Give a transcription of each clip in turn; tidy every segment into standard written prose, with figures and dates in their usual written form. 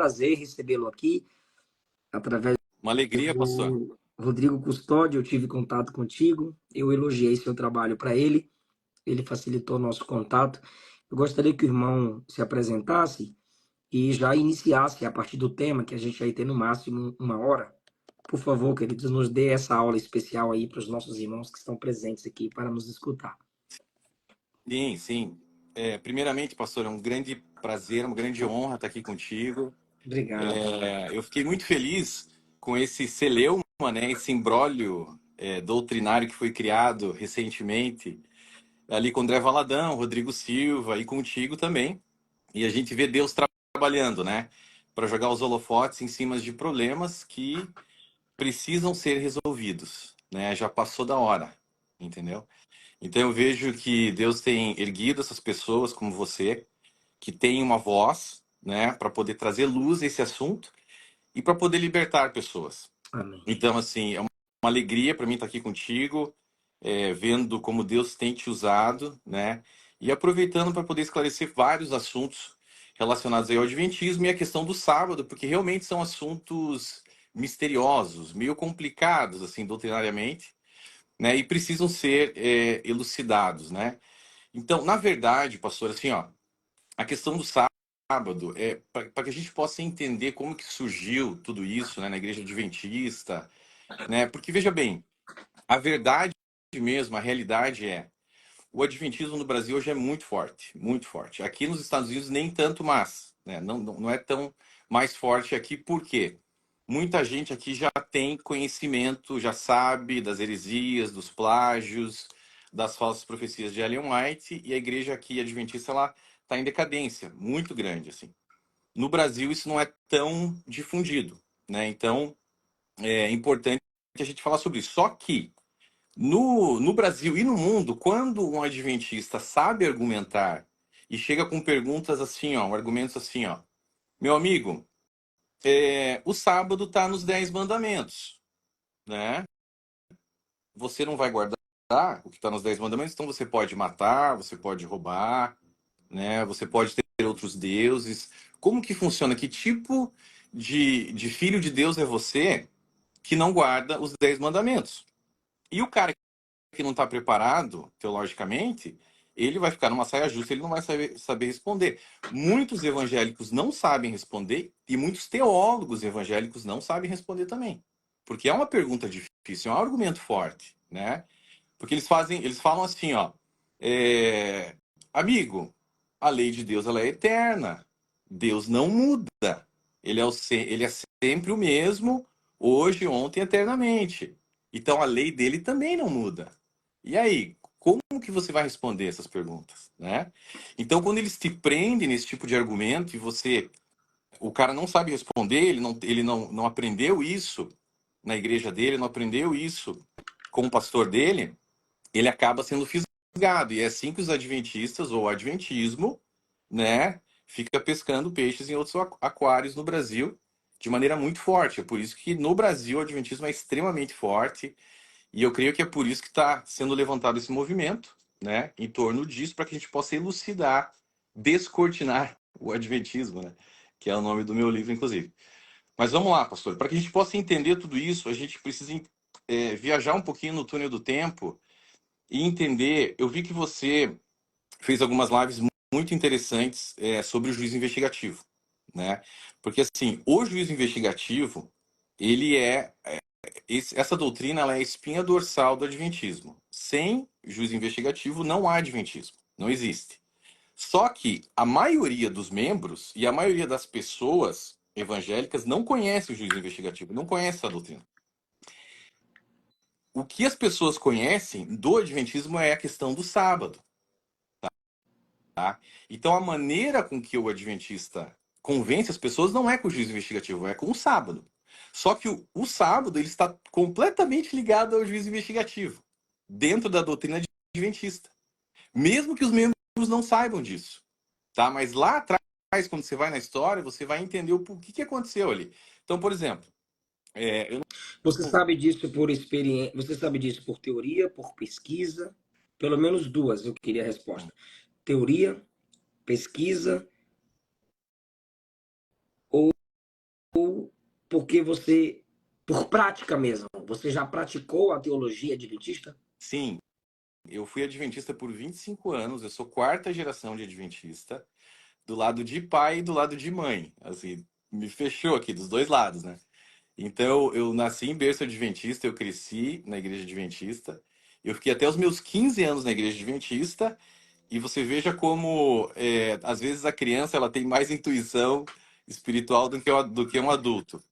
prazer recebê-lo aqui, através Uma alegria, pastor. do Rodrigo Custódio. Eu tive contato contigo, eu elogiei seu trabalho para ele facilitou nosso contato. Eu gostaria que o irmão se apresentasse e já iniciasse a partir do tema, que a gente vai ter no máximo 1 hora. Por favor, queridos, nos dê essa aula especial aí para os nossos irmãos que estão presentes aqui para nos escutar. Sim, sim. Primeiramente, pastor, é um grande prazer, uma grande honra estar aqui contigo. Obrigado. Eu fiquei muito feliz com esse celeuma, né, esse imbróglio doutrinário que foi criado recentemente, ali com o André Valadão, Rodrigo Silva e contigo também. E a gente vê Deus trabalhando, né, para jogar os holofotes em cima de problemas que precisam ser resolvidos, né? Já passou da hora, entendeu? Então eu vejo que Deus tem erguido essas pessoas como você, que tem uma voz, né, para poder trazer luz a esse assunto e para poder libertar pessoas. Amém. Então, assim, é uma alegria para mim estar aqui contigo, vendo como Deus tem te usado, né, e aproveitando para poder esclarecer vários assuntos relacionados aí ao Adventismo e a questão do sábado, porque realmente são assuntos misteriosos, meio complicados, assim, doutrinariamente, né, e precisam ser elucidados, né. Então, na verdade, pastor, assim, ó, a questão do sábado é para que a gente possa entender como que surgiu tudo isso, né, na igreja adventista, né? Porque veja bem, a verdade mesmo, a realidade o adventismo no Brasil hoje é muito forte, muito forte. Aqui nos Estados Unidos nem tanto mais, né? Não é tão mais forte aqui, por quê? Muita gente aqui já tem conhecimento, já sabe das heresias, dos plágios, das falsas profecias de Ellen White, e a igreja aqui adventista ela está em decadência muito grande, assim. No Brasil isso não é tão difundido, né? Então é importante a gente falar sobre isso. Só que no Brasil e no mundo, quando um adventista sabe argumentar e chega com perguntas assim, ó, argumentos assim, ó, meu amigo, o sábado está nos 10 mandamentos, né? Você não vai guardar o que está nos 10 mandamentos, então você pode matar, você pode roubar, né? Você pode ter outros deuses. Como que funciona? Que tipo de filho de Deus é você que não guarda os 10 mandamentos? E o cara que não está preparado, teologicamente, ele vai ficar numa saia justa, ele não vai saber responder. Muitos evangélicos não sabem responder e muitos teólogos evangélicos não sabem responder também. Porque é uma pergunta difícil, é um argumento forte, né? Porque eles falam assim, ó, amigo, a lei de Deus ela é eterna. Deus não muda. Ele é sempre o mesmo, hoje, ontem, eternamente. Então a lei dele também não muda. E aí, como que você vai responder essas perguntas, né? Então, quando eles te prendem nesse tipo de argumento e o cara não sabe responder, ele não aprendeu isso na igreja dele, não aprendeu isso com o pastor dele, ele acaba sendo fisgado. E é assim que os adventistas, ou o adventismo, né, fica pescando peixes em outros aquários no Brasil de maneira muito forte. É por isso que no Brasil o adventismo é extremamente forte. E eu creio que é por isso que está sendo levantado esse movimento, né, em torno disso, para que a gente possa elucidar, descortinar o adventismo, né, que é o nome do meu livro, inclusive. Mas vamos lá, pastor. Para que a gente possa entender tudo isso, a gente precisa viajar um pouquinho no túnel do tempo e entender. Eu vi que você fez algumas lives muito interessantes sobre o juízo investigativo, né? Porque assim, o juízo investigativo, ele essa doutrina ela é a espinha dorsal do adventismo. Sem juízo investigativo não há adventismo, não existe. Só que a maioria dos membros e a maioria das pessoas evangélicas não conhece o juízo investigativo, não conhece essa doutrina. O que as pessoas conhecem do adventismo é a questão do sábado. Tá? Então, a maneira com que o adventista convence as pessoas não é com o juízo investigativo, é com o sábado. Só que o sábado ele está completamente ligado ao juízo investigativo, dentro da doutrina adventista. Mesmo que os membros não saibam disso. Tá? Mas lá atrás, quando você vai na história, você vai entender o que aconteceu ali. Então, por exemplo, eu Você não... sabe disso por experiência, você sabe disso por teoria, por pesquisa? Pelo menos duas eu queria a resposta. Teoria, pesquisa porque você, por prática mesmo, você já praticou a teologia adventista? Sim, eu fui adventista por 25 anos, eu sou quarta geração de adventista, do lado de pai e do lado de mãe. Assim, me fechou aqui dos dois lados, né? Então, eu nasci em berço adventista, eu cresci na igreja adventista, eu fiquei até os meus 15 anos na igreja adventista, e você veja como, às vezes, a criança ela tem mais intuição espiritual do que um adulto.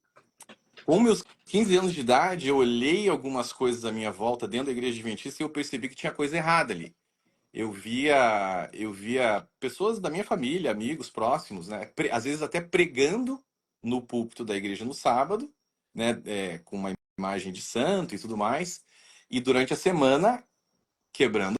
Com meus 15 anos de idade, eu olhei algumas coisas à minha volta dentro da igreja adventista e eu percebi que tinha coisa errada ali. Eu via pessoas da minha família, amigos próximos, né? Às vezes até pregando no púlpito da igreja no sábado, né? Com uma imagem de santo e tudo mais, e durante a semana quebrando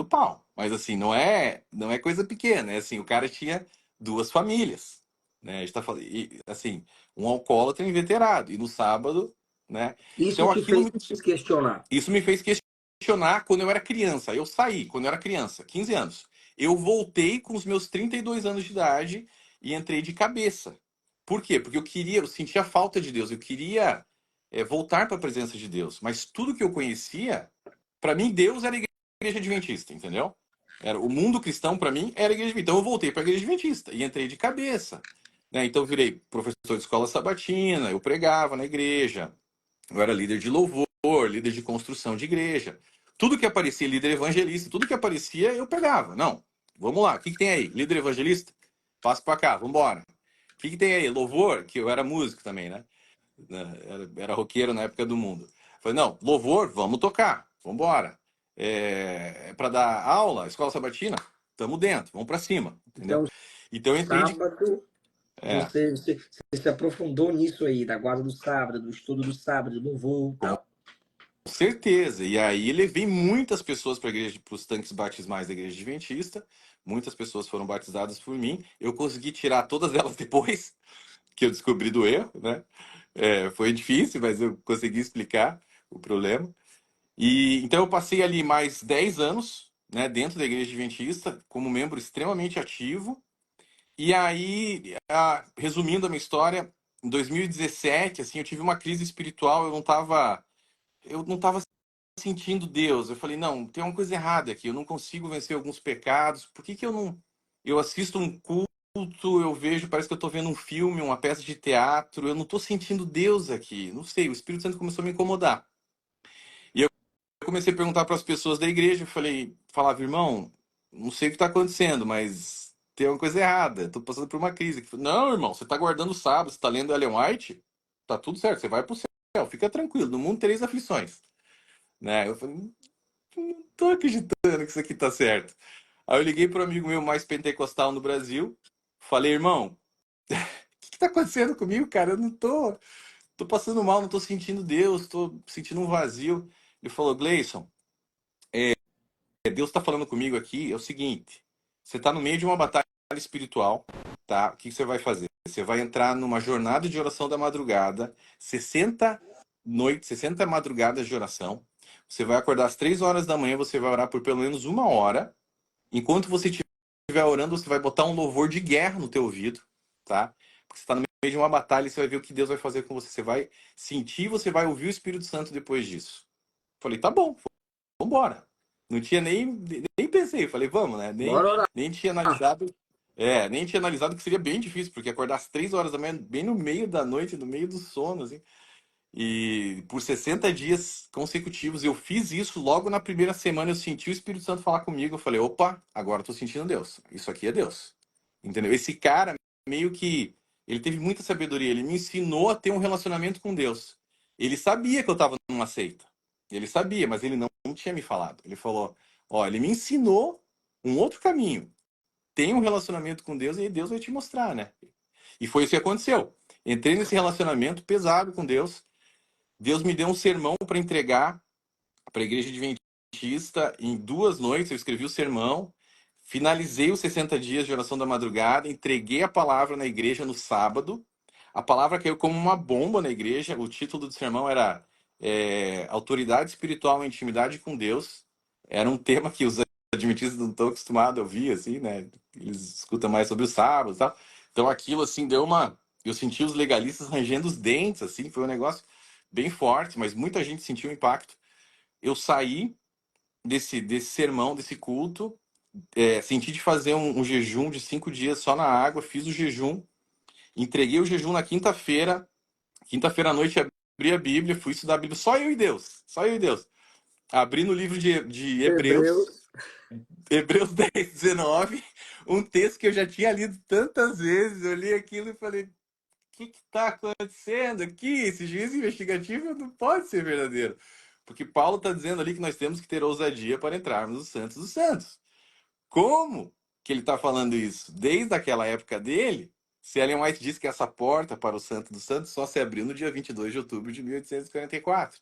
o pau. Mas assim, não é coisa pequena, é assim, o cara tinha duas famílias, né? A gente tá falando, assim, um alcoólatra inveterado, e no sábado, né? Isso Então te aquilo fez me questionar. isso me fez questionar quando eu era criança. Eu saí quando eu era criança, 15 anos. Eu voltei com os meus 32 anos de idade e entrei de cabeça. Por quê? Porque eu sentia falta de Deus, eu queria voltar para a presença de Deus. Mas tudo que eu conhecia, para mim, Deus era a igreja adventista, entendeu? Era, o mundo cristão, para mim, era a igreja adventista. Então eu voltei para a igreja adventista e entrei de cabeça. Né? Então eu virei professor de escola sabatina, eu pregava na igreja, eu era líder de louvor, líder de construção de igreja. Tudo que aparecia, líder evangelista, tudo que aparecia eu pegava. Não, vamos lá, o que tem aí? Líder evangelista? Passa pra cá, vamos embora. O que tem aí? Louvor, que eu era músico também, né? Era roqueiro na época do mundo. Falei, não, louvor, vamos tocar, vamos embora. Para dar aula, escola sabatina, estamos dentro, vamos para cima, entendeu? Então, Então eu entrei de. sábado, É, você se aprofundou nisso aí, da guarda do sábado, do estudo do sábado, do louvor e com tal. certeza. E aí levei muitas pessoas para a igreja, para os tanques batismais da igreja adventista. Muitas pessoas foram batizadas por mim. Eu consegui tirar todas elas depois que eu descobri do erro, né? Foi difícil, mas eu consegui explicar o problema. E então eu passei ali mais 10 anos, né, dentro da igreja adventista, como membro extremamente ativo. E aí, resumindo a minha história, em 2017, assim, eu tive uma crise espiritual, eu não estava sentindo Deus. Eu falei, não, tem uma coisa errada aqui, eu não consigo vencer alguns pecados. Por que que eu não. Eu assisto um culto, eu vejo, parece que eu estou vendo um filme, uma peça de teatro, eu não estou sentindo Deus aqui. Não sei, o Espírito Santo começou a me incomodar. E eu comecei a perguntar para as pessoas da igreja, eu falava, irmão, não sei o que está acontecendo, mas tem uma coisa errada, estou passando por uma crise. Não, irmão, você está guardando o sábado, você está lendo Ellen White, tá tudo certo, você vai para o céu, fica tranquilo, no mundo tereis aflições. Né? Eu falei, não tô acreditando que isso aqui tá certo. Aí eu liguei para um amigo meu mais pentecostal no Brasil, falei, irmão, o que tá acontecendo comigo, cara? Eu não tô passando mal, não tô sentindo Deus, tô sentindo um vazio. Ele falou, Gleison, Deus tá falando comigo aqui, é o seguinte, você tá no meio de uma batalha espiritual, tá? O que você vai fazer? Você vai entrar numa jornada de oração da madrugada, 60 noites, 60 madrugadas de oração. Você vai acordar às 3 horas da manhã, você vai orar por pelo menos uma hora. Enquanto você estiver orando, você vai botar um louvor de guerra no teu ouvido, tá? Porque você está no meio de uma batalha e você vai ver o que Deus vai fazer com você. Você vai sentir, você vai ouvir o Espírito Santo depois disso. Falei, tá bom, vambora. Não tinha nem pensei, falei, vamos, né? Nem, Bora orar. nem tinha analisado. Nem tinha analisado que seria bem difícil, porque acordar às 3 horas da manhã, bem no meio da noite, no meio do sono, assim. E por 60 dias consecutivos eu fiz isso. Logo na primeira semana eu senti o Espírito Santo falar comigo. Eu falei, opa, agora eu tô sentindo Deus. Isso aqui é Deus. Entendeu? Esse cara, meio que, ele teve muita sabedoria. Ele me ensinou a ter um relacionamento com Deus. Ele sabia que eu tava numa seita. Ele sabia, mas ele não tinha me falado. Ele falou, ó, ele me ensinou um outro caminho. Tem um relacionamento com Deus e aí Deus vai te mostrar, né? E foi isso que aconteceu. Entrei nesse relacionamento pesado com Deus. Deus me deu um sermão para entregar para a igreja adventista em 2 noites. Eu escrevi o sermão, finalizei os 60 dias de oração da madrugada, entreguei a palavra na igreja no sábado. A palavra caiu como uma bomba na igreja. O título do sermão era Autoridade Espiritual e Intimidade com Deus. Era um tema que os adventistas não estão acostumados a ouvir, assim, né? Eles escutam mais sobre o sábado e tal. Então aquilo, assim, deu uma Eu senti os legalistas rangendo os dentes, assim, foi um negócio bem forte, mas muita gente sentiu o impacto. Eu saí desse sermão, desse culto, senti de fazer um jejum de 5 dias só na água, fiz o jejum, entreguei o jejum na quinta-feira. Quinta-feira à noite abri a Bíblia, fui estudar a Bíblia, só eu e Deus, só eu e Deus. Abri no livro de Hebreus, Hebreus. Hebreus 10, 19, um texto que eu já tinha lido tantas vezes. Eu li aquilo e falei: o que está acontecendo aqui? Esse juízo investigativo não pode ser verdadeiro. Porque Paulo está dizendo ali que nós temos que ter ousadia para entrarmos nos Santos dos Santos. Como que ele está falando isso? Desde aquela época dele, se Ellen White diz que essa porta para o Santo dos Santos só se abriu no dia 22 de outubro de 1844.